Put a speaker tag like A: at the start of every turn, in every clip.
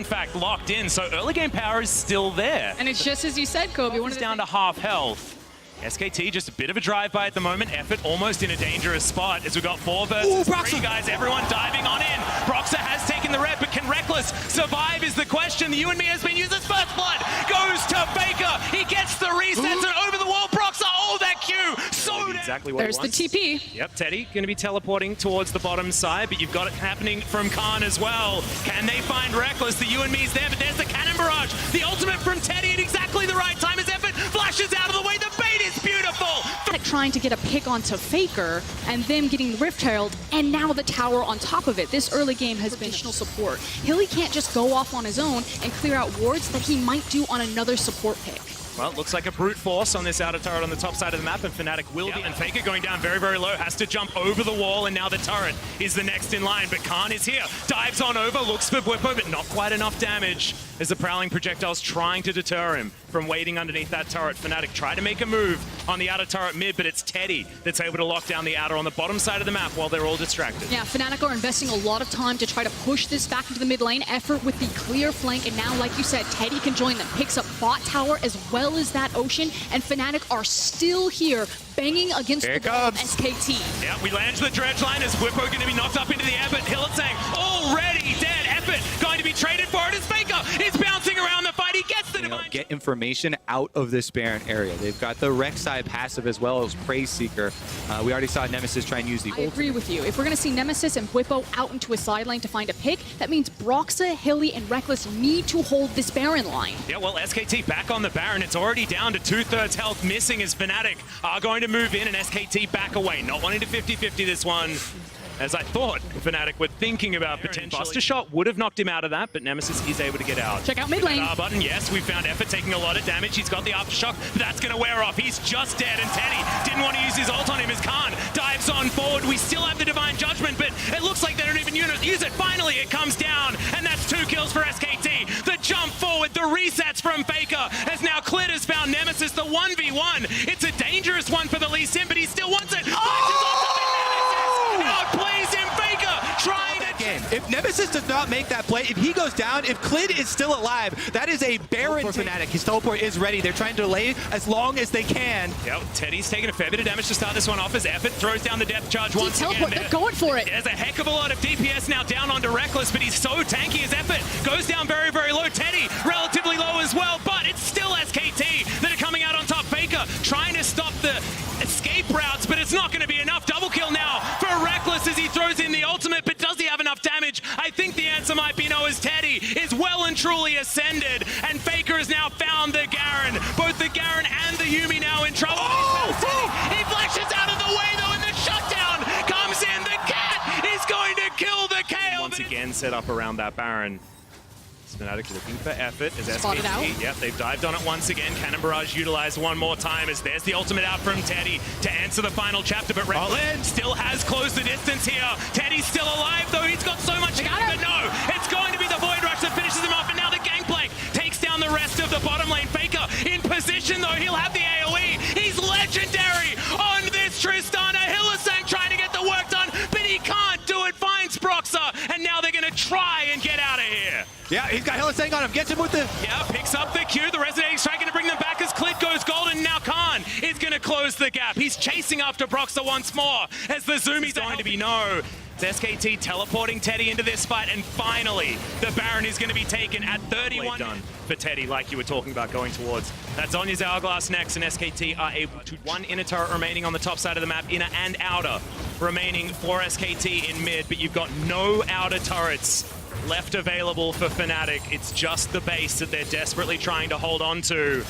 A: in fact, locked in, so early game power is still there.
B: And it's just as you said, Kobe.
A: He's down to half health. SKT just a bit of a drive-by at the moment. Effort almost in a dangerous spot as we've got 4 versus 3 guys. Everyone diving on in. Broxah has taken the red, but can Rekkles survive is the question. The UNB has been used as first blood. Goes to Faker. He gets the resets and over the wall. Broxah, oh, that Q. So exactly what
B: there's the TP.
A: Yep, Teddy going to be teleporting towards the bottom side, but you've got it happening from Khan as well. Can they find Rekkles? The UNB's there, but there's the cannon barrage. The ultimate from Teddy at exactly the right time as Effort flashes out of the way. The bait is beautiful.
B: Trying to get a pick onto Faker and them getting Rift Herald and now the tower on top of it. This early game has been additional support. Hilly can't just go off on his own and clear out wards that he might do on another support pick.
A: Well, it looks like a brute force on this outer turret on the top side of the map, and Fnatic will be. And Faker going down very, very low, has to jump over the wall, and now the turret is the next in line. But Khan is here, dives on over, looks for Bwipo, but not quite enough damage as the prowling projectiles trying to deter him from waiting underneath that turret. Fnatic try to make a move on the outer turret mid, but it's Teddy that's able to lock down the outer on the bottom side of the map while they're all distracted.
B: Yeah, Fnatic are investing a lot of time to try to push this back into the mid lane. Effort with the clear flank, and now, like you said, Teddy can join them, picks up bot tower as well as that Ocean, and Fnatic are still here banging against the wall of SKT.
A: Yeah, we land the dredge line as Bwipo going to be knocked up into the air, but Hylissang already dead. Effort going to be traded for it as Faker is bouncing around the fight. He gets the divine.
C: Get information out of this Baron area. They've got the Rek'Sai passive as well as Praise Seeker. We already saw Nemesis try and use the ult.
B: I agree with you. If we're going to see Nemesis and Bwipo out into a side lane to find a pick, that means Broxah, Hilly, and Rekkles need to hold this Baron line.
A: Yeah, well, SKT back on the Baron. It's already down to 2/3 health missing as Fnatic are going to move in and SKT back away. Not wanting to 50-50 this one. As I thought Fnatic were thinking about potentially. Buster Shot would have knocked him out of that, but Nemesis is able to get out.
B: Check out mid lane.
A: R button, yes, we found Effort taking a lot of damage. He's got the aftershock, but that's going to wear off. He's just dead, and Teddy didn't want to use his ult on him as Khan dives on forward. We still have the Divine Judgment, but it looks like they don't even use it. Finally, it comes down, and that's 2 kills for SKT. The jump forward, the resets from Faker, as now Clit has found Nemesis, the 1v1. It's a dangerous one for the Lee Sin, but he still wants it. Outplays him, Faker, trying to...
C: If Nemesis does not make that play, if he goes down, if Clid is still alive, that is a Baron for Fnatic. His teleport is ready. They're trying to delay as long as they can.
A: Yep, Teddy's taking a fair bit of damage to start this one off as Effort throws down the depth charge once again.
B: They're going for it.
A: There's a heck of a lot of DPS now down onto Rekkles, but he's so tanky as Effort goes down very, very low. Teddy relatively low as well, but it's still SKT that are coming out on top. Faker trying to stop the escape routes, but it's not going to be enough. Double kill now for Rekkles as he throws in the ultimate, but does he have enough damage? I think the answer might be no, as Teddy is well and truly ascended, and Faker has now found the Garen. Both the Garen and the Yuumi now in trouble. He flashes out of the way though, and the shutdown comes in. The cat is going to kill the Kayle. Once again set up around that Baron. Fnatic looking for Effort as SKT. Yep, they've dived on it once again. Cannon Barrage utilized one more time as there's the ultimate out from Teddy to answer the final chapter, but Rekkles still has closed the distance here. Teddy's still alive though, he's got so much health, but no, it's going to be the Void Rush that finishes him off, and now the Gangplank takes down the rest of the bottom lane. Faker in position though, he'll have the AoE. He's legendary on this Tristana. Hylissang trying to get the work done, but he can't do it. Finds Broxah, and now they're going to try and get out of here.
C: Yeah, he's got Hylissang on him. Gets him with the...
A: Yeah, picks up the Q. The Resonating Strike going to bring them back as Clit goes golden. Now Khan is going to close the gap. He's chasing after Broxah once more as the Zoomies going to be no. It's SKT teleporting Teddy into this fight, and finally the Baron is going to be taken at 31. Done for Teddy, like you were talking about going towards. That's Zhonya's Hourglass next, and SKT are able to... One inner turret remaining on the top side of the map, inner and outer remaining for SKT in mid, but you've got no outer turrets left available for Fnatic. It's just the base that they're desperately trying to hold on to.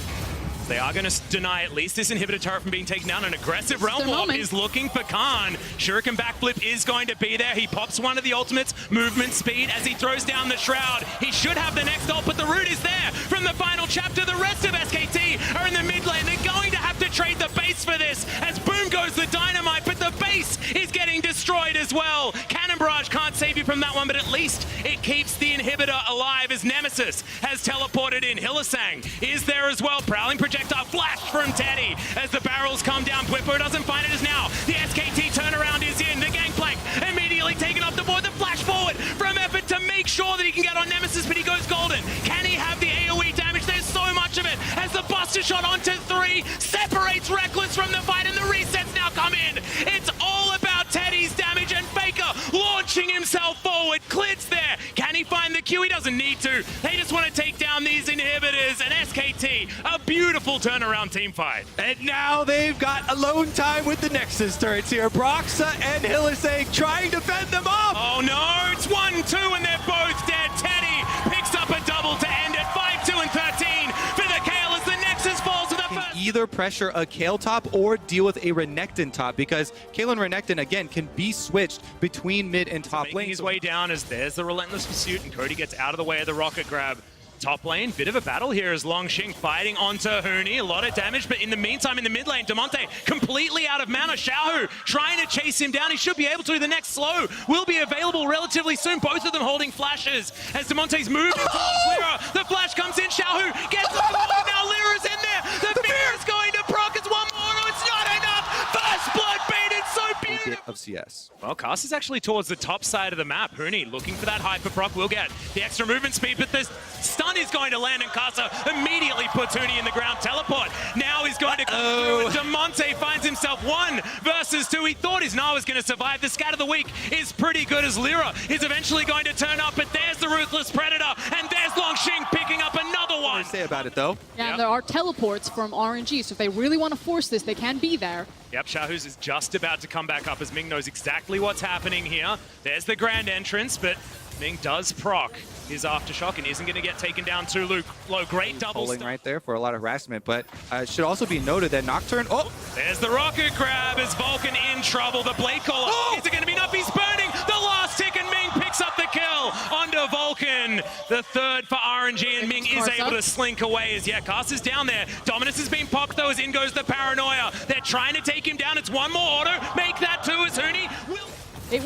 A: They are going to deny at least this inhibitor turret from being taken down. An aggressive Realm Warp is looking for Khan. Shuriken backflip is going to be there. He pops one of the ultimates, movement speed, as he throws down the Shroud. He should have the next ult, but the root is there from the final chapter. The rest of SKT are in the mid lane. They're going to have to trade the base for this, as boom goes the dynamite, but the base is getting destroyed as well. Cannon Barrage can't save you from that one, but at least it keeps the inhibitor alive as Nemesis has teleported in. Hylissang is there as well. Prowling projectile flash from Teddy as the barrels come down. Bwipo doesn't find it as now the SKT turnaround is in. The Gangplank immediately taken off the board. The flash forward from Effort to make sure that he can get on Nemesis, but he goes golden. Can he have the AoE damage? There's so much of it. As the Buster Shot onto 3, separates Reckless from the fight, and the resets now come in. It's all about Teddy's damage, and Faker launching himself forward. Clid's there. Can he find the Q? He doesn't need to. They just want to take down these inhibitors, and SKT, a beautiful turnaround team fight.
C: And now they've got alone time with the Nexus turrets here. Broxa and Hylissang trying to fend them off.
A: Oh no, it's 1-2 and they're both dead. Teddy picks up a double to end it. 5-2 and 13 for the Kayle as the Nexus falls to the first.
C: Either pressure a Kayle top or deal with a Renekton top, because Kayle and Renekton, again, can be switched between mid and top
A: Making
C: lane.
A: his way down as there's the Relentless Pursuit, and Cody gets out of the way of the rocket grab. Top lane, bit of a battle here as Longxing fighting onto Huni. A lot of damage, but in the meantime, in the mid lane, Damonte completely out of mana. Xiaohu trying to chase him down. He should be able to. The next slow will be available relatively soon. Both of them holding flashes as Damonte's moving towards Lyra. The flash comes in. Xiaohu gets over the wall. Now Lyra's in there. The fear is going to proc. It's one more. No, it's not enough. First blood baited so beautiful.
C: Of CS.
A: Well, Cast is actually towards the top side of the map. Huni looking for that hyper proc will get the extra movement speed, but the stun is going to land, and Casa immediately puts Huni in the ground. Teleport now he's going to go through, and Damonte finds himself 1 versus 2. He thought his Na was going to survive. The scat of the week is pretty good as Lyra is eventually going to turn up, but there's the Ruthless Predator, and there's Longxing picking up another one.
C: What do you say about it, though?
B: Yeah,
A: Yep.
B: and there are teleports from RNG, so if they really want to force this, they can be there.
A: Yep, Xiaohu's is just about to come back up as Ming knows exactly what's happening here. There's the grand entrance, but Ming does proc his Aftershock and isn't going to get taken down too low. Great double
C: Pulling
A: stun.
C: right there for a lot of harassment, but it should also be noted that Nocturne,
A: There's the rocket grab as Vulcan in trouble. The blade caller, is it going to be enough? He's burning the last tick, and Ming picks up the kill onto Vulcan. The third for RNG, and Ming is able to slink away as, Cast is down there. Dominus has been popped though as in goes the Paranoia. They're trying to take him down. It's one more auto. Make that 2 as Huni will...
B: It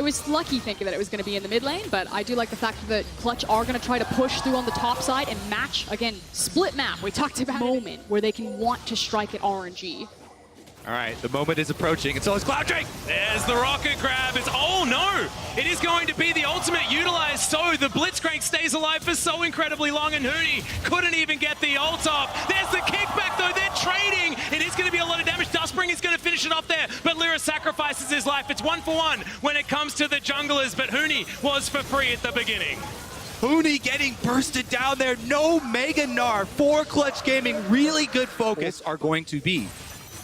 B: was lucky thinking that it was going to be in the mid lane, but I do like the fact that Clutch are going to try to push through on the top side and match, again, split map. We talked about a moment where they can want to strike at RNG.
C: all right, the moment is approaching, and so is Cloud Drake.
A: There's the rocket grab. It's, oh no! It is going to be the ultimate utilized, so the Blitzcrank stays alive for so incredibly long, and Huni couldn't even get the ult off. There's the kickback though, they're trading! It is going to be a lot of damage. Dustspring is going to finish it off there, but Lyra sacrifices his life. It's 1 for 1 when it comes to the junglers, but Huni was for free at the beginning.
C: Huni getting bursted down there. No Mega Gnar for Clutch Gaming. Really good focus are going to be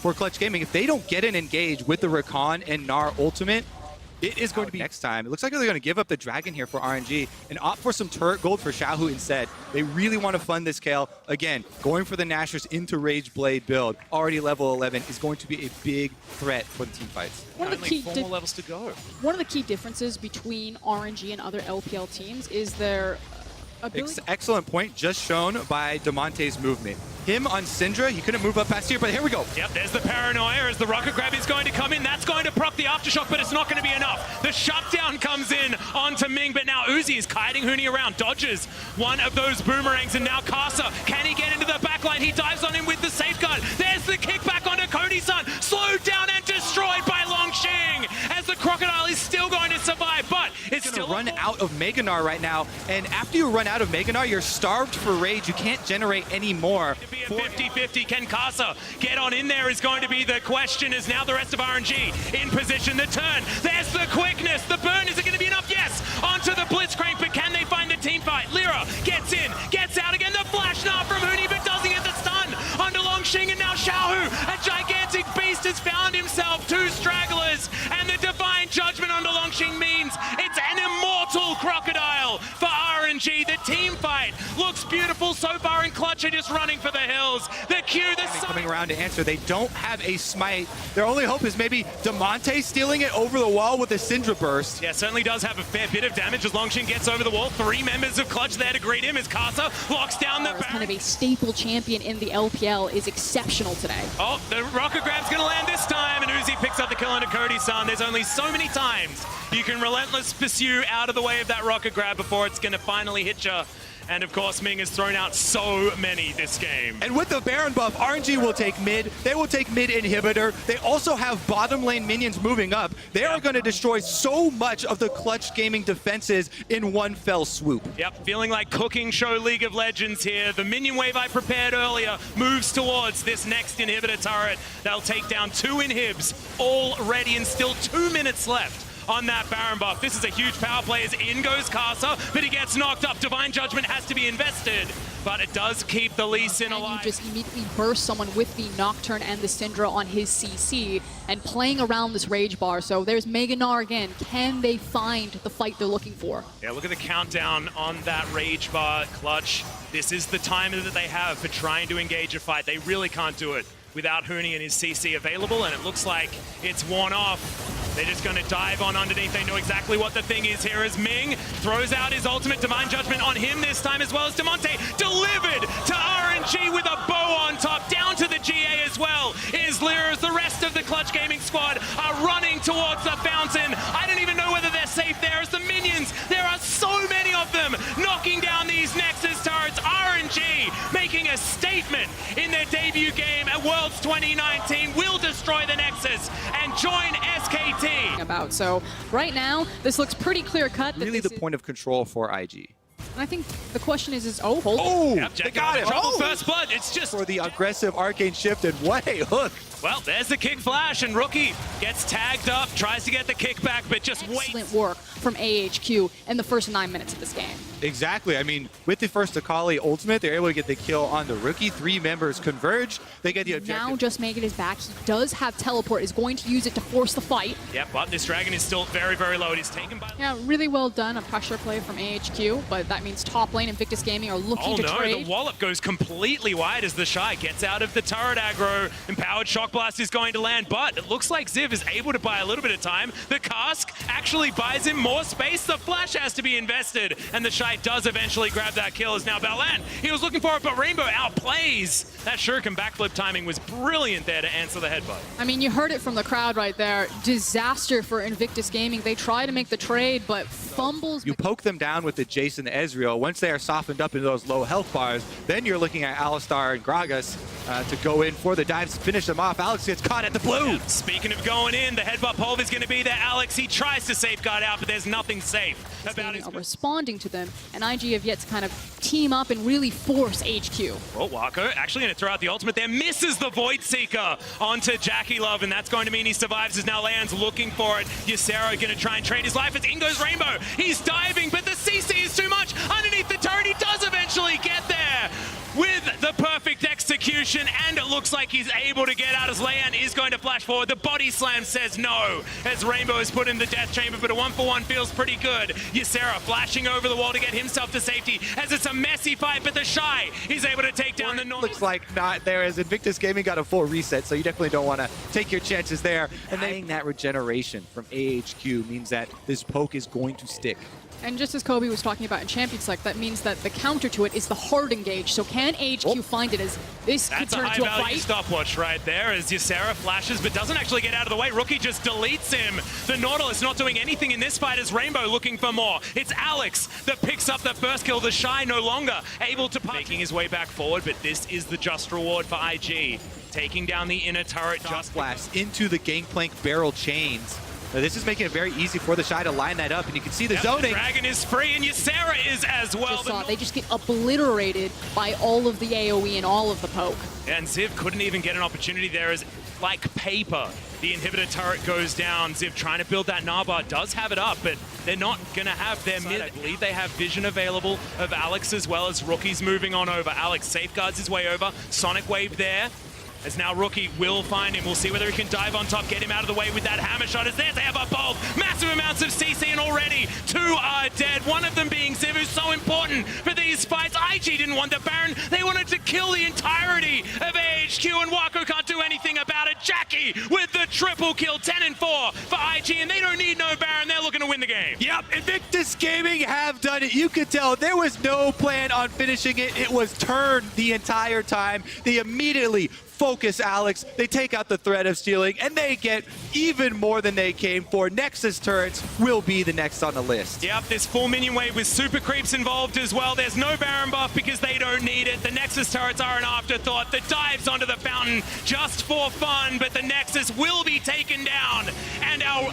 C: for Clutch Gaming. If they don't get an engage with the Rakan and Gnar ultimate, it is going to be next time. It looks like they're going to give up the Dragon here for RNG and opt for some turret gold for Xiaohu instead. They really want to fund this Kayle. Again, going for the Nashers into Rage Blade build, already level 11, is going to be a big threat for the team fights.
A: Only 4 more levels to go.
B: One of the key differences between RNG and other LPL teams is their ability.
C: Excellent point, just shown by Damonte's movement. Him on Syndra, he couldn't move up past here, but here we go.
A: Yep, there's the Paranoia as the rocket grab is going to come in. That's going to proc the Aftershock, but it's not going to be enough. The shutdown comes in onto Ming, but now Uzi is kiting Huni around, dodges one of those boomerangs, and now Casa, can he get into the backline? He dives on him with the safeguard. There's the kickback onto Cody-san, slowed down and destroyed by Longxing, as the Crocodile is still going to survive, but it's still
C: run out of Mega Gnar right now, and after you run out of Mega Gnar, you're starved for rage. You can't generate any more.
A: Be a 50-50. Can Casa get on in there is going to be the question, as now the rest of RNG in position. The turn, there's the quickness, the burn, is it going to be enough? Yes, onto the Blitzcrank, but can they find the team fight? Lyra gets in, gets out again, the flash now from Huni, but doesn't get the stun onto Longxing, and now Xiaohu, a gigantic beast, has found himself 2 stragglers, and the divine judgment onto Longxing means it's an immortal Crocodile for RNG. The team fight looks beautiful so far, and Clutch are just running for the hills. The Q, the
C: coming around to answer. They don't have a smite. Their only hope is maybe Damonte stealing it over the wall with a Syndra burst.
A: Yeah, certainly does have a fair bit of damage as Longxing gets over the wall. 3 members of Clutch there to greet him as Casa locks down the
B: As kind of a staple champion in the LPL is exceptional today.
A: Oh, the rocket grab's gonna land this time, and Uzi picks up the kill onto Cody-san. There's only so many times you can relentless pursue out of the way of that rocket grab before it's gonna finally hit you. And of course, Ming has thrown out so many this game.
C: And with the Baron buff, RNG will take mid. They will take mid inhibitor. They also have bottom lane minions moving up. They are going to destroy so much of the Clutch Gaming defenses in one fell swoop.
A: Yep, feeling like cooking show League of Legends here. The minion wave I prepared earlier moves towards this next inhibitor turret. They'll take down 2 inhibs already and still 2 minutes left on that Baron buff. This is a huge power play as in goes Casa, but he gets knocked up. Divine Judgment has to be invested, but it does keep the Lee Sin alive.
B: You just immediately burst someone with the Nocturne and the Syndra on his CC and playing around this Rage Bar. So there's Mega Gnar again. Can they find the fight they're looking for?
A: Yeah, look at the countdown on that Rage Bar. Clutch, this is the time that they have for trying to engage a fight. They really can't do it without Huni and his CC available, and it looks like it's worn off. They're just going to dive on underneath. They know exactly what the thing is here as Ming throws out his ultimate Divine Judgment on him this time, as well as Demonte delivered to RNG with a bow on top. Down to the GA as well is Lyra, as the rest of the Clutch Gaming squad are running towards the fountain. I don't even know whether they're safe there as the minions, there are so many of them knocking down these Nexus turrets. RNG making a statement in their debut game at Worlds 2019 will destroy the Nexus and join SKT.
B: About. So right now, this looks pretty clear cut.
C: Really the point of control for IG.
B: And I think the question is hold it.
C: Oh,
A: Yep,
C: they got him.
A: Trouble first blood. It's just
C: For the aggressive Arcane Shift and what a hook.
A: well, there's the kick flash, and Rookie gets tagged up, tries to get the kickback, but just waits.
B: Excellent work from AHQ in the first 9 minutes of this game.
C: Exactly. I mean, with the first Akali ultimate, they're able to get the kill on the Rookie. 3 members converge. They get the objective.
B: Now just making his back. He does have teleport, is going to use it to force the fight.
A: Yep, but this dragon is still very, very low. It is taken by...
B: Yeah, really well done. A pressure play from AHQ, but that means top lane Invictus Gaming are looking
A: Oh
B: to
A: no,
B: trade.
A: the wallop goes completely wide as the Shy gets out of the turret aggro. Empowered Shock Blast is going to land, but it looks like Ziv is able to buy a little bit of time. The cask actually buys him more space. The flash has to be invested, and the Shy does eventually grab that kill as now Balan. He was looking for it, but Rainbow outplays. That Shuriken backflip timing was brilliant there to answer the headbutt.
B: I mean, you heard it from the crowd right there. Disaster for Invictus Gaming. They try to make the trade, but fumbles.
C: You poke them down with the Jace and the Ezreal. Once they are softened up into those low health bars, then you're looking at Alistar and Gragas to go in for the dives, finish them off. Alex gets caught at the blue.
A: Speaking of going in, the headbutt pulve is going to be there. Alex, he tries to safeguard out, but there's nothing safe about his...
B: Are responding to them, and IG have yet to kind of team up and really force HQ.
A: Oh, Wako actually going to throw out the ultimate there. Misses the Void Seeker onto Jackie Love, and that's going to mean he survives as now Leon's looking for it. Ysera going to try and trade his life as in goes Rainbow. He's diving, but the CC is too much. Underneath the turret, he does eventually get there with the perfect execution, and it looks like he's able to get out as Leon is going to flash forward. The body slam says no as Rainbow is put in the death chamber, but a 1-for-1 feels pretty good. Ysera flashing over the wall to get himself to safety as it's a messy fight, but the Shy is able to take down the North.
C: Looks like not there, as Invictus Gaming got a full reset, so you definitely don't want to take your chances there. And then that regeneration from AHQ means that this poke is going to stick.
B: And just as Kobe was talking about in Champions Select, that means that the counter to it is the hard engage. So can HQ find it as this could
A: That's a
B: turn into a
A: high-value
B: fight?
A: stopwatch right there as Ysera flashes but doesn't actually get out of the way. Rookie just deletes him. The Nautilus not doing anything in this fight as Rainbow looking for more. It's Alex that picks up the first kill. The Shy no longer able to making his way back forward, but this is the just reward for IG. Taking down the inner turret. Just
C: Blast into the Gangplank barrel chains. Now, this is making it very easy for the Shy to line that up, and you can see the
A: The
C: zoning.
A: Dragon is free, and Ysera is as well.
B: Just saw it. They just get obliterated by all of the AoE and all of the poke.
A: And Ziv couldn't even get an opportunity there as, like paper, the inhibitor turret goes down. Ziv trying to build that Naba, does have it up, but they're not going to have their mid. I believe they have vision available of Alex as well as Rookie's moving on over. Alex safeguards his way over. Sonic Wave there. As now Rookie will find him. We'll see whether he can dive on top, get him out of the way with that hammer shot. As there's a hammer bulb. Massive amounts of CC, and already 2 are dead. One of them being Ziv, who's so important for these fights. IG didn't want the Baron. They wanted to kill the entirety of AHQ, and Wako can't do anything about it. Jackie with the triple kill, 10-4 for IG, and they don't need no Baron. They're looking to win the game.
C: Yep, Invictus Gaming have done it. You could tell there was no plan on finishing it. It was turned the entire time. They immediately focus Alex. They take out the threat of stealing, and they get even more than they came for. Nexus turrets will be the next on the list.
A: Yep, this full minion wave with super creeps involved as well. There's no Baron buff because they don't need it. The Nexus turrets are an afterthought. The dives onto the fountain just for fun, but the Nexus will be taken down. And our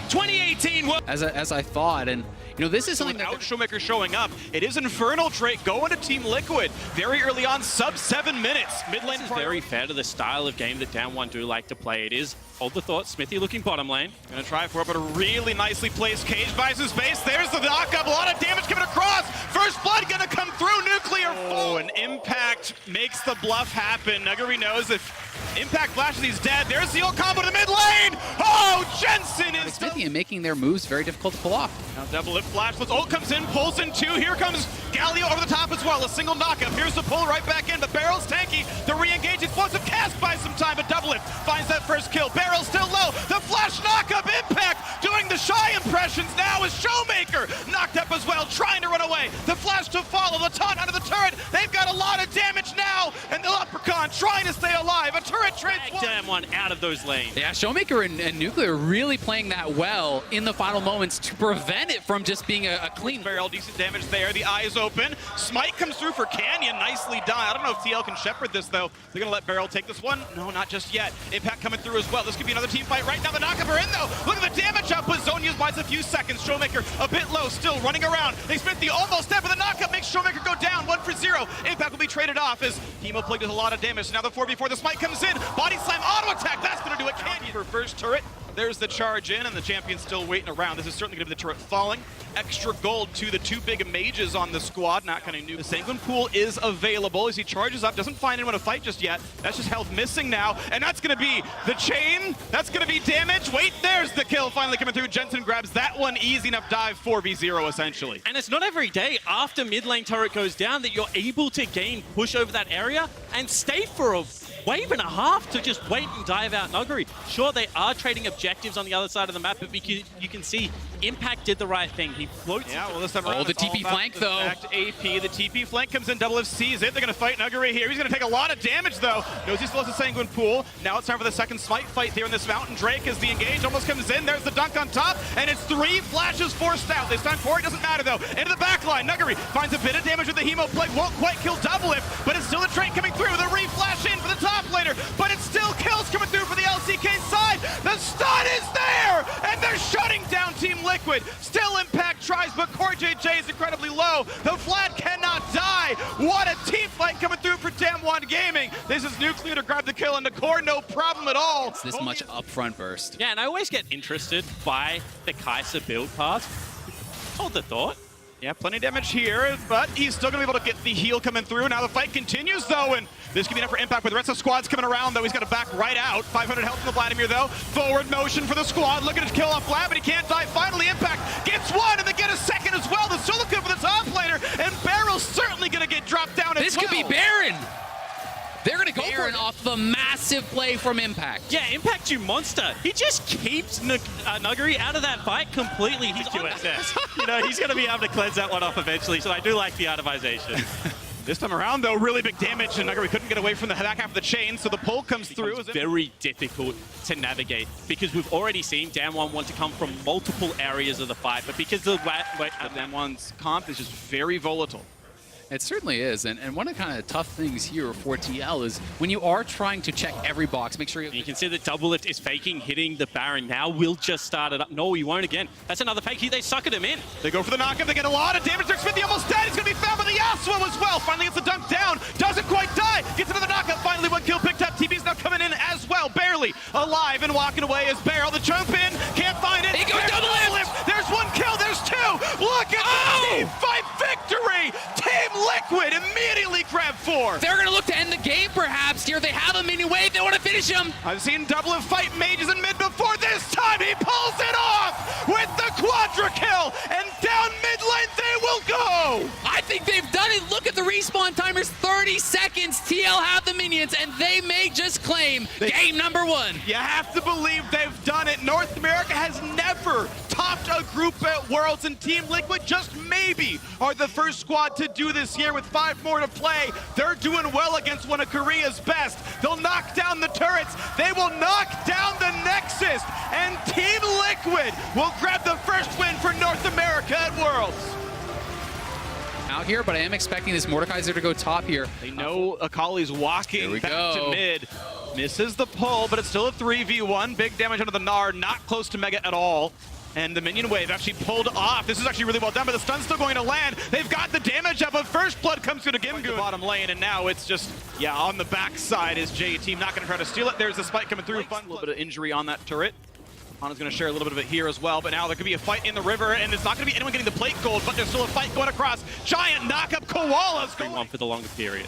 A: 2018 World
D: as I thought, and you know, this is something
E: Without
D: that
E: Showmaker showing up, it is Infernal Drake going to Team Liquid very early on, sub 7 minutes. Mid lane
F: This is very fair to the style of game that Damwon do like to play. It is, hold the thought, Smithy looking bottom lane.
E: Gonna try for it, but a really nicely placed cage buys his base. There's the knockup, a lot of damage coming across. First blood gonna come through, nuclear full. And Impact makes the bluff happen. Nuguri knows if Impact flashes, he's dead. There's the ult combo to the mid lane. Oh, Jensen is
D: Smithy and making their moves very difficult to pull off.
E: now double lift flashless. Ult comes in, pulls in two. Here comes Galio over the top as well. A single knockup. Here's the pull right back in, but Barrel's tanky. The re-engage explosive cast buys some time, but double lift finds that first kill. Barrel's still low. The flash knockup. Impact doing the shy impressions now is Showmaker knocked up as well, trying to run away. The flash to follow. The taunt under the turret. They've got a lot of damage now, and the Leprechaun trying to stay alive. A turret transforms.
F: Damwon out of those lanes.
D: Yeah, Showmaker and Nuclear really playing that well in the final moments to prevent it from just being a clean.
E: Barrel, decent damage there. The eyes open. Smite comes through for Canyon. Nicely done. I don't know if TL can shepherd this, though. They're going to let Barrel take this one. No, not just yet. Impact coming through as well. This could be another team fight right now. The knockup are in, though. Look at the damage output. Zonia's buys a few seconds. Showmaker a bit low, still running around. They spent the almost dead, but the knockup makes Showmaker go down 1-0. Impact will be traded off as Hemo Plague does a lot of damage. So now the 4v4. The Smite comes in. Body slam, auto attack. That's going to do it. Canyon for first turret. There's the charge in, and the champion's still waiting around. This is certainly going to be the turret falling. Extra gold to the two big mages on the squad. Not kind of new. The Sanguine Pool is available as he charges up. Doesn't find anyone to fight just yet. That's just health missing now. And that's going to be the chain. That's going to be damage. Wait, there's the kill finally coming through. Jensen grabs that one. Easy enough dive, 4v0 essentially.
F: And it's not every day after mid lane turret goes down that you're able to gain push over that area and stay for a wave and a half to just wait and dive out Nuguri. Sure, they are trading objectives on the other side of the map, but you can see Impact did the right thing. He floats.
E: Yeah, well, this time around,
D: the
E: it's all
D: TP
E: about
D: flank,
E: the
D: though.
E: stacked AP. The TP flank comes in. Double F sees it. They're going to fight Nuguri here. He's going to take a lot of damage, though. Knows he still has a Sanguine Pool. Now it's time for the second Smite fight here in this mountain. Drake as the engage almost comes in. There's the dunk on top, and it's 3 flashes forced out. This time for it doesn't matter, though. Into the back line. Nuguri finds a bit of damage with the Hemo Plague. Won't quite kill Double F, but it's still the Drake coming through. The re-flash in for the top laner, but it's still kills coming through for the LCK side. The stun is there, and they're shutting down Team Liquid. Still Impact tries, but Core JJ is incredibly low. The Vlad cannot die. What a team fight coming through for Damwon Gaming. This is Nuclear to grab the kill, and the Core, no problem at all.
D: It's this much upfront burst.
F: Yeah, and I always get interested by the Kai'Sa build path. Hold the thought.
E: Yeah, plenty of damage here, but he's still going to be able to get the heal coming through. Now the fight continues, though, and this could be enough for Impact, but the rest of the squad's coming around, though. He's got to back right out. 500 health from the Vladimir, though. Forward motion for the squad. Looking to kill off Vlad, but he can't die. Finally, Impact gets one, and they get a second as well. The Silicon for the top laner, and Barrel's certainly going to get dropped down as
D: This
E: well.
D: could be Baron. They're going to go
E: Baron
D: for it off the massive play from Impact.
F: Yeah, Impact, you monster. He just keeps Nuguri out of that fight completely. He's on QSS. You know, he's going to be able to cleanse that one off eventually, so I do like the itemization.
E: This time around, though, really big damage, and Nuguri couldn't get away from the back half of the chain, so the pull comes through.
F: It's very difficult to navigate because we've already seen Damwon want to come from multiple areas of the fight, but because the
E: Damwon's comp is just very volatile.
D: It certainly is, and one of the kind of tough things here for TL is when you are trying to check every box, make sure
F: you can see that Double Lift is faking, hitting the Baron. Now we'll just start it up. No, he won't again. That's another fake. They suckered him in.
E: They go for the knockup. They get a lot of damage. Dirk Smithy almost dead. He's going to be found by the Yasuo as well. Finally gets the dunk down. Doesn't quite die. Gets another knockup. Finally, one kill picked up. TB's now coming in as well. Barely alive and walking away as Barrel. The jump in. Can't find it.
D: He goes double lift.
E: There's one kill. There's two. Look at the team fight victory. Team Liquid immediately grab 4.
D: they're going to look to end the game perhaps here. They have a mini wave. They want to finish him.
E: I've seen Double F fight mages in mid before. This time he pulls it off with the quadra kill, and down mid lane they will go.
D: I think they've done it. Look at the respawn timers, 30 seconds. TL have the minions, and they may just claim game number 1.
E: You have to believe they've done it. North America has never topped a group at Worlds, and Team Liquid just maybe are the first squad to do this here with 5 more to play. They're doing well against one of Korea's best. They'll knock down the turrets. They will knock down the Nexus, and Team Liquid will grab the first win for North America at Worlds.
D: Out here, but I am expecting this Mordekaiser to go top here.
E: They know Akali's walking back to mid. Misses the pull, but it's still a 3v1. Big damage onto the Gnar, not close to Mega at all. And the minion wave actually pulled off. This is actually really well done, but the stun's still going to land. They've got the damage up, but first blood comes through to Gimgoon. Bottom lane, and now it's just, yeah, on the backside is J-Team. Not going to try to steal it. There's a spike coming through. A little bit of injury on that turret. Hana's going to share a little bit of it here as well, but now there could be a fight in the river, and it's not going to be anyone getting the plate gold, but there's still a fight going across. Giant knock-up, Koala's going.
F: One for the longer period.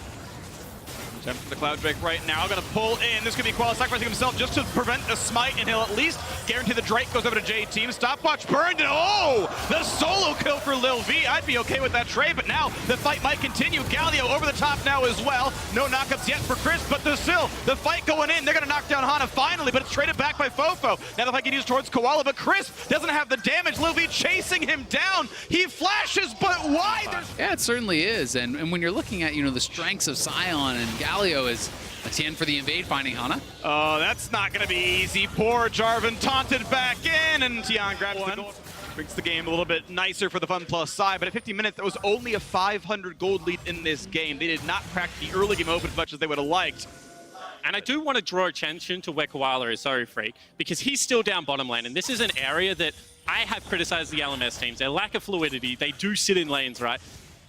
E: Attempt for the Cloud Drake right now, going to pull in. This could be Koala sacrificing himself just to prevent the smite, and he'll at least guarantee the Drake goes over to J-Team. Stopwatch burned, and oh! The solo kill for Lil V. I'd be okay with that trade, but now the fight might continue. Galio over the top now as well. No knockups yet for Chris, but there's still the fight going in. They're going to knock down Hana finally, but it's traded back by Fofo. Now the fight can use towards Koala, but Chris doesn't have the damage. Lil V chasing him down. He flashes, but why?
D: Yeah, it certainly is. And when you're looking at, you know, the strengths of Sion and Galio is a 10 for the invade finding Hana.
E: Oh, that's not going to be easy. Poor Jarvan taunted back in, and Tian grabs the gold. Brings the game a little bit nicer for the FunPlus side, but at 50 minutes, that was only a 500 gold lead in this game. They did not crack the early game open as much as they would have liked.
F: And I do want to draw attention to where Koala is, sorry, Freak, because he's still down bottom lane, and this is an area that I have criticized the LMS teams. Their lack of fluidity, they do sit in lanes, right?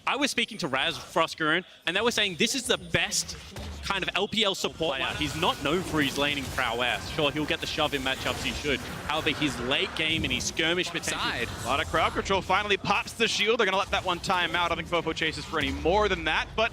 F: I was speaking to Raz Frostgurun, and they were saying this is the best kind of LPL support player. He's not known for his laning prowess. Sure, he'll get the shove in matchups, he should. However, his late game and his skirmish potential.
E: A lot of crowd control. Finally pops the shield. They're going to let that one time out. I don't think Fofo chases for any more than that, but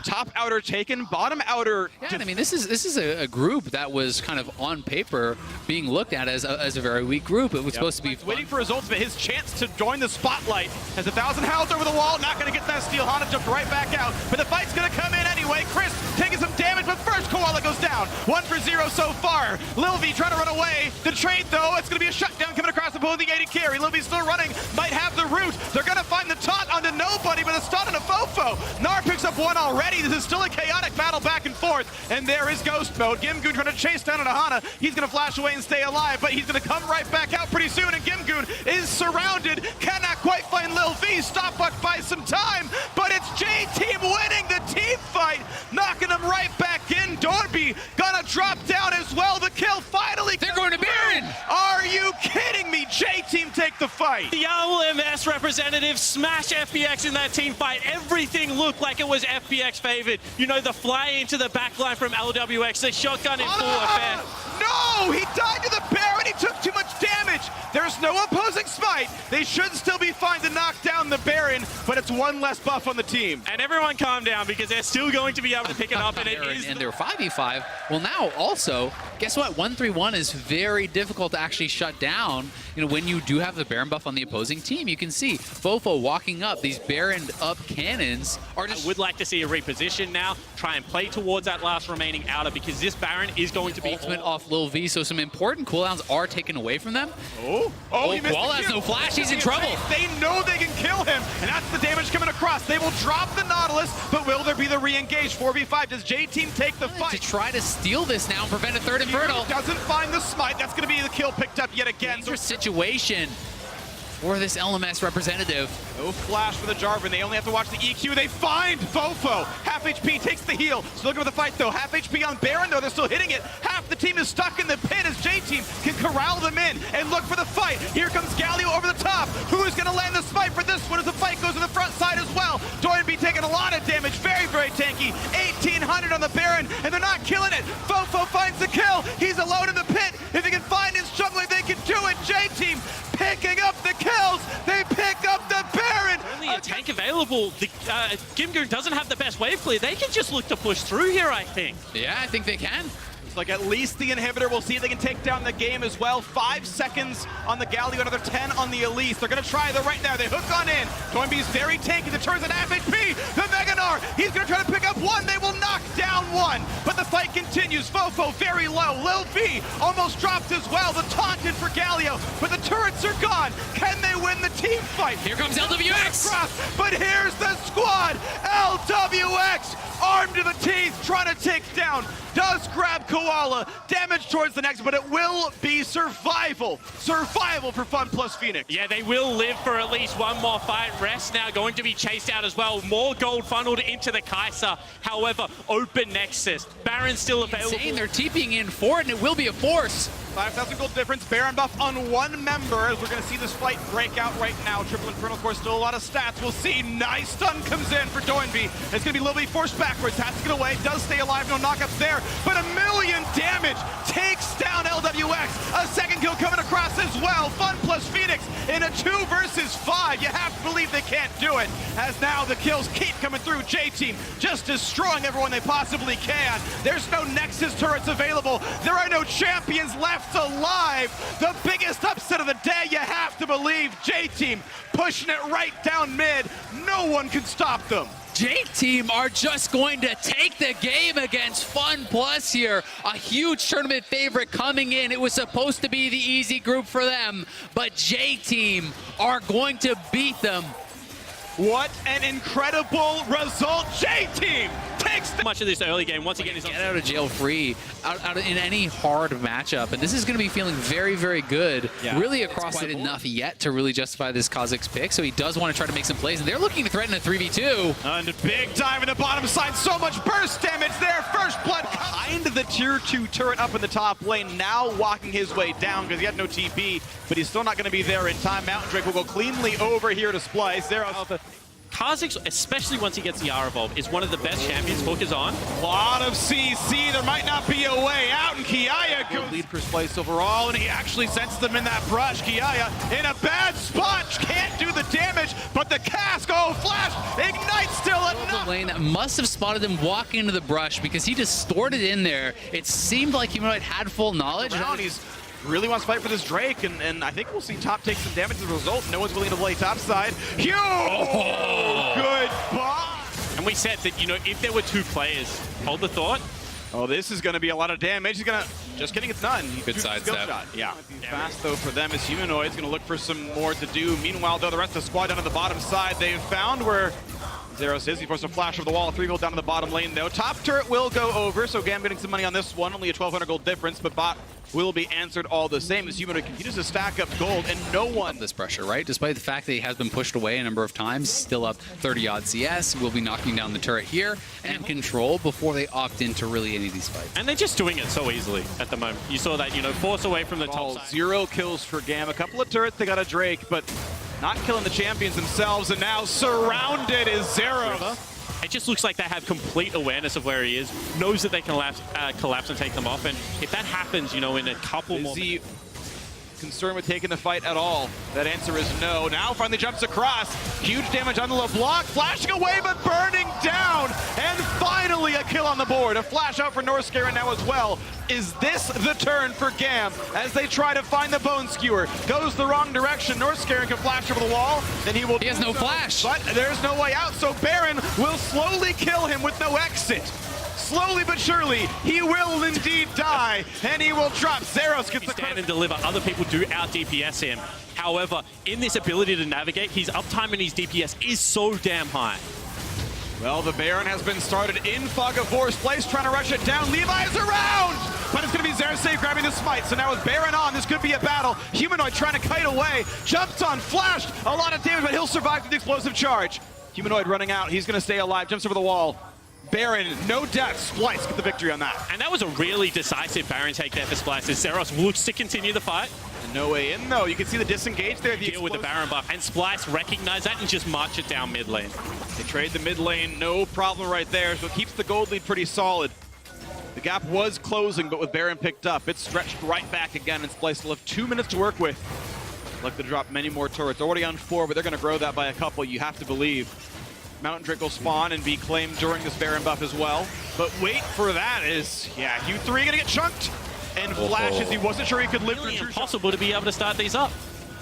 E: top outer taken, bottom outer.
D: Yeah, I mean, this is a group that was kind of on paper being looked at as a very weak group. It was supposed to be
E: waiting for his ultimate, his chance to join the spotlight. Has 1,000 health over the wall, not going to get that steal. Hana jumped right back out, but the fight's going to come in anyway. Chris taking some damage, but first Koala goes down. 1 for 0 so far. Lil V trying to run away. The trade, though, it's going to be a shutdown coming across the opposing AD carry. Lil V still running, might have the root. They're going to find the taunt onto nobody, but a stun on a Fofo. Gnar picks up one already. This is still a chaotic battle back and forth, and there is Ghost Mode. Gimgoon trying to chase down into Hana. He's going to flash away and stay alive, but he's going to come right back out pretty soon, and Gimgoon is surrounded. Cannot quite find Lil V. Stopwatch buys some time, but it's J-Team winning the team fight, knocking him right back in. Dorby gonna drop down as well. The kill finally.
D: They're going to Baron.
E: Are you kidding me? J-Team take the fight.
F: The LMS representative smashed FPX in that team fight. Everything looked like it was FPX favored. You know, the fly into the backline from LWX, the shotgun in full effect.
E: No, he died to the Baron. He took too much damage. There's no opposing smite. They should still be fine to knock down the Baron, but it's one less buff on the team.
F: And everyone calm down, because they're still going to be able to pick it up, and it is.
D: And they're 5v5. Well, now also, guess what? 1-3-1 is very difficult to actually shut down. You know, when you do have the Baron buff on the opposing team, you can see Fofo walking up. These Baron up cannons are just.
F: I would like to see a reposition now. Try and play towards that last remaining outer, because this Baron is going to be
D: ultimate off Lil V. So some important cooldowns are taken away from them.
E: Oh, he missed
D: Koala has no flash. He's in trouble.
E: They know they can kill him, and that's the damage coming across. They will drop the Nautilus, but will there be the re-engage? 4v5. Does J-Team take the fight?
D: To try to steal this now and prevent a third Infernal.
E: Doesn't find the smite. That's going to be the kill picked up yet again.
D: Dangerous situation for this LMS representative.
E: No flash for the Jarvan. They only have to watch the EQ. They find Fofo. Half HP takes the heal. Still looking for the fight, though. Half HP on Baron, though. They're still hitting it. Half the team is stuck in the pit as J-Team can corral them in and look for the fight. Here comes Galio over the top. Who is going to land the smite for this one as the fight goes to the front side as well? Doinby taking a lot of damage. Very, very tanky. 1,800 on the Baron, and they're not killing it. Fofo finds the kill. He's alone in the pit. If he can find his jungler, they can do it. J-Team picking up the kills. They pick up the Baron.
F: Only a tank available. The Gimgoon doesn't have the best wave clear. They can just look to push through here, I think.
D: Yeah, I think they can.
E: It's like at least the inhibitor. We'll see if they can take down the game as well. 5 seconds on the Galio, another 10 on the Elise. They're going to try the right now. They hook on in. Doinby's very tanky. The turns at half HP. fight continues. Fofo very low. Lil V almost dropped as well. The taunt in for Galio, but the turrets are gone. Can they win the team fight?
D: Here comes LWX.
E: But here's the squad. LWX armed to the teeth, trying to take down. Does grab Koala. Damage towards the next, but it will be survival. Survival for Fun plus Phoenix.
F: Yeah, they will live for at least one more fight. Rest now going to be chased out as well. More gold funneled into the Kai'Sa. However, open Nexus. Baron's still available.
D: Insane. They're TPing in for it, and it will be a force.
E: 5,000 gold difference. Baron buff on one member as we're going to see this fight break out right now. Triple Infernal Core, still a lot of stats. We'll see. Nice stun comes in for Doinby. It's going to be Lil B forced backwards. Has to get away. Does stay alive. No knockups there. But 1,000,000 damage takes down LWX. A second kill coming across as well. Fun plus Phoenix in a 2 versus 5. You have to believe they can't do it. As now the kills keep coming through. J-Team just destroying everyone they possibly can. There's no Nexus turrets available. There are no champions left alive. The biggest upset of the day, you have to believe. J-Team pushing it right down mid. No one can stop them.
D: J-Team are just going to take the game against Fun Plus here. A huge tournament favorite coming in. It was supposed to be the easy group for them, but J-Team are going to beat them.
E: What an incredible result. J-Team takes the...
F: Much of this early game, once again, is
D: Get out of jail free in any hard matchup, and this is going to be feeling very, very good.
F: Yeah.
D: Really across quite enough yet to really justify this Kha'Zix pick, so he does want to try to make some plays, and they're looking to threaten a 3v2.
E: And big dive in the bottom side. So much burst damage there. First blood behind the tier 2 turret up in the top lane. Now walking his way down because he had no TP, but he's still not going to be there in time. Mountain Drake will go cleanly over here to Splice.
F: Kha'Zix, especially once he gets the R Evolve, is one of the best champions Hook is on.
E: A lot of CC. There might not be a way out, and Kiaya goes lead for Splice overall, and he actually sends them in that brush. Kiaya in a bad spot. Can't do the damage, but the cask, oh, flash, ignite still enough.
D: The lane must have spotted him walking into the brush because he distorted in there. It seemed like Humanoid had full knowledge.
E: He's really wants to fight for this Drake, and I think we'll see top take some damage as a result. No one's willing to play top side. Huge! Goodbye!
F: And we said that, you know, if there were 2 players, hold the thought.
E: Oh, this is going to be a lot of damage. He's going to... Just kidding, it's none.
D: Good sidestep.
E: Yeah. Fast, though, for them as Humanoid's going to look for some more to do. Meanwhile, though, the rest of the squad down on the bottom side, they've found where Zeros is. He forced a flash over the wall. 3 gold down to the bottom lane, though. Top turret will go over, so Gam getting some money on this one. Only a 1,200 gold difference, but bot will be answered all the same as Humanoid continues to stack up gold, and no one...
D: This pressure, right? Despite the fact that he has been pushed away a number of times, still up 30-odd CS, will be knocking down the turret here and control before they opt into really any of these fights.
F: And they're just doing it so easily at the moment. You saw that, you know, force away from the top side.
E: 0 kills for Gam. A couple of turrets, they got a Drake, but not killing the champions themselves, and now surrounded is Zeros.
F: It just looks like they have complete awareness of where he is, knows that they can collapse and take them off, and if that happens, you know, in a couple more...
E: Is he concerned with taking the fight at all? That answer is no. Now finally jumps across. Huge damage on the LeBlanc, flashing away but burning down, and finally a kill on the board. A flash out for Northscarin now as well. Is this the turn for Gam as they try to find the Bone Skewer? Goes the wrong direction. Northscarin can flash over the wall, then he will...
D: He has no flash.
E: But there's no way out, so Baron will slowly kill him with no exit. Slowly but surely, he will indeed die, and he will drop. Zeros gets the
F: stand and deliver. Other people do out DPS him. However, in this ability to navigate, his uptime and his DPS is so damn high.
E: Well, the Baron has been started in Fog of War's place, trying to rush it down. Levi is around, but it's going to be Xerasafe grabbing the smite. So now with Baron on, this could be a battle. Humanoid trying to kite away, jumps on, flashed, a lot of damage, but he'll survive through the explosive charge. Humanoid running out, he's going to stay alive, jumps over the wall. Baron, no death. Splice get the victory on that.
F: And that was a really decisive Baron take there for Splice, as Zeros looks to continue the fight.
E: No way in, though. You can see the disengage there.
F: Deal with the Baron buff, and Splice recognize that and just march it down mid lane.
E: They trade the mid lane, no problem right there, so it keeps the gold lead pretty solid. The gap was closing, but with Baron picked up, it's stretched right back again, and Splice will have 2 minutes to work with. Look to drop many more turrets. Already on 4, but they're going to grow that by a couple, you have to believe. Mountain Drake will spawn and be claimed during this Baron buff as well. But wait for that is, yeah, Q3 gonna get chunked. And flashes, he wasn't sure he could live
F: Really
E: through
F: impossible to be able to start these up.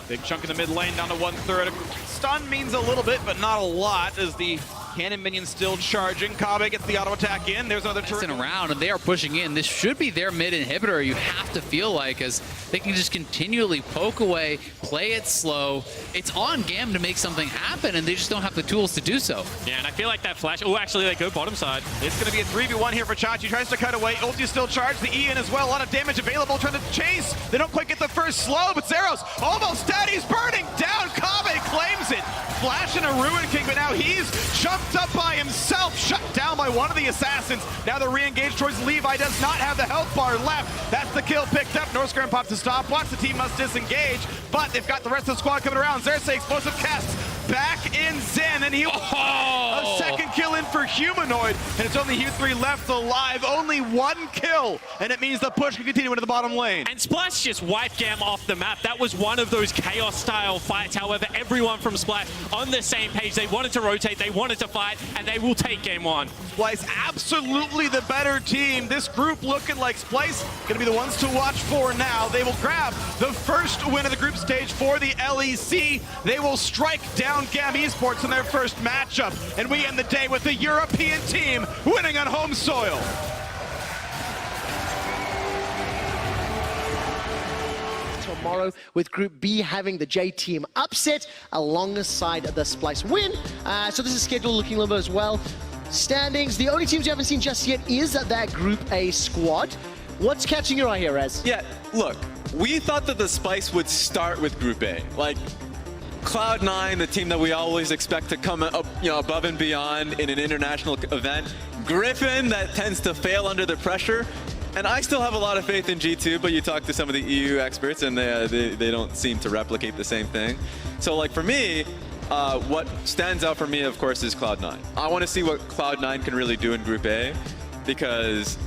E: Big chunk in the mid lane down to 1/3. Stun means a little bit, but not a lot as the Cannon minions still charging. Kobbe gets the auto attack in. There's another turret.
D: Messing around, and they are pushing in. This should be their mid inhibitor, you have to feel like, as they can just continually poke away, play it slow. It's on Gam to make something happen, and they just don't have the tools to do so.
F: Yeah, and I feel like that flash. Oh, actually, they go bottom side.
E: It's going to be a 3v1 here for Chachi. Tries to cut away. Ulti still charged. The E in as well. A lot of damage available. Trying to chase. They don't quite get the first slow, but Zeros almost dead. He's burning down. Kobbe claims it. Flash and a Ruin King, but now he's jumped up by himself. Shut down by one of the assassins. Now they're re-engaged towards Levi. Does not have the health bar left. That's the kill picked up. Northscram pops a stopwatch. The team must disengage, but they've got the rest of the squad coming around. Xerxes explosive casts back in Zen, and he a second kill in for Humanoid, and it's only Hu3 left alive. Only one kill, and it means the push can continue into the bottom lane.
F: And Splash just wiped Gam off the map. That was one of those chaos-style fights. However, everyone from Splash on the same page. They wanted to rotate, they wanted to fight, and they will take game one.
E: Splice absolutely the better team. This group looking like Splice going to be the ones to watch for now. They will grab the first win of the group stage for the LEC. They will strike down Gam Esports in their first matchup, and we end the day with the European team winning on home soil.
G: Tomorrow, with Group B having the J team upset alongside the Splice win. So this is scheduled looking a little bit as well. Standings, the only teams you haven't seen just yet is that Group A squad. What's catching your eye here, Ez?
H: Yeah, look, we thought that the Splice would start with Group A. Like, Cloud9, the team that we always expect to come up, above and beyond in an international event. Griffin, that tends to fail under the pressure. And I still have a lot of faith in G2, but you talk to some of the EU experts and they don't seem to replicate the same thing. So like for me, what stands out for me, of course, is Cloud9. I want to see what Cloud9 can really do in Group A, because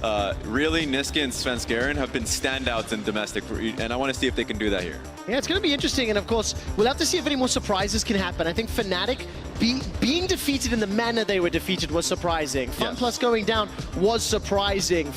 H: really Niska and Svenskeren have been standouts in domestic, and I want to see if they can do that here.
G: Yeah, it's going to be interesting, and of course, we'll have to see if any more surprises can happen. I think Fnatic being defeated in the manner they were defeated was surprising. FunPlus going down was surprising.